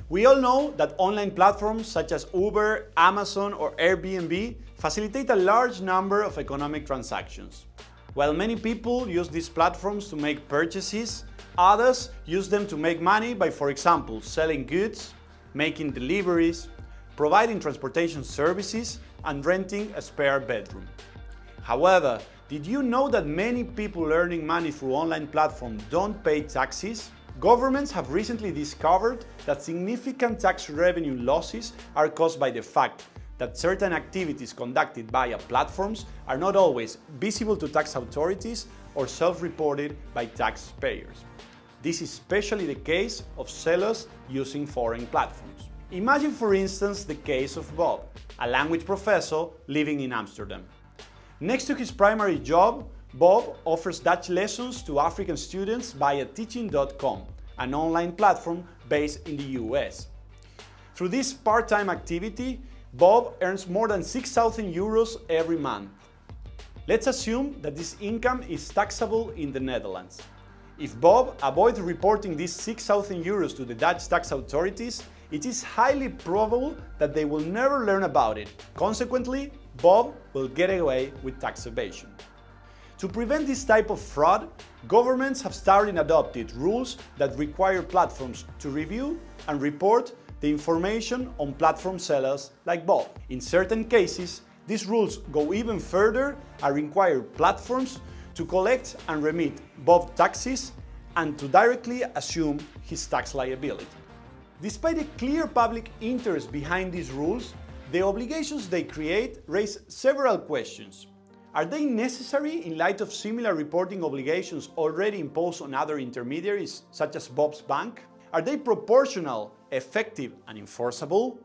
We all know that online platforms such as Uber, Amazon, or Airbnb facilitate a large number of economic transactions. While many people use these platforms to make purchases, others use them to make money by, for example, selling goods, making deliveries, providing transportation services, and renting a spare bedroom. However, did you know that many people earning money through online platforms don't pay taxes? Governments have recently discovered that significant tax revenue losses are caused by the fact that certain activities conducted via platforms are not always visible to tax authorities or self-reported by taxpayers. This is especially the case of sellers using foreign platforms. Imagine, for instance, the case of Bob, a language professor living in Amsterdam. Next to his primary job, Bob offers Dutch lessons to African students via teaching.com, an online platform based in the US. Through this part-time activity, Bob earns more than 6,000 euros every month. Let's assume that this income is taxable in the Netherlands. If Bob avoids reporting these 6,000 euros to the Dutch tax authorities, it is highly probable that they will never learn about it. Consequently, Bob will get away with tax evasion. To prevent this type of fraud, governments have started adopting rules that require platforms to review and report the information on platform sellers like Bob. In certain cases, these rules go even further and require platforms to collect and remit Bob's taxes and to directly assume his tax liability. Despite a clear public interest behind these rules, the obligations they create raise several questions. Are they necessary in light of similar reporting obligations already imposed on other intermediaries, such as Bob's bank? Are they proportional, effective, and enforceable?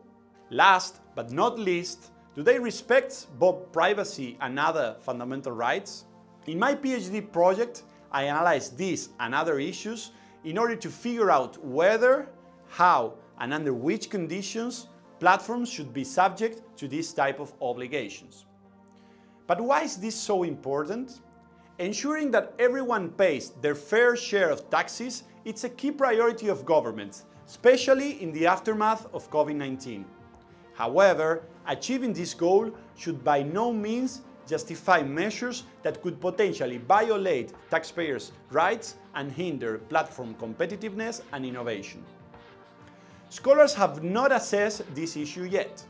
Last but not least, do they respect Bob's privacy and other fundamental rights? In my PhD project, I analyzed these and other issues in order to figure out whether, how, and under which conditions platforms should be subject to this type of obligations. But why is this so important? Ensuring that everyone pays their fair share of taxes is a key priority of governments, especially in the aftermath of COVID-19. However, achieving this goal should by no means justify measures that could potentially violate taxpayers' rights and hinder platform competitiveness and innovation. Scholars have not assessed this issue yet.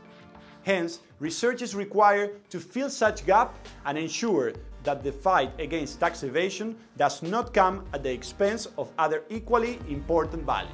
Hence, research is required to fill such gap and ensure that the fight against tax evasion does not come at the expense of other equally important values.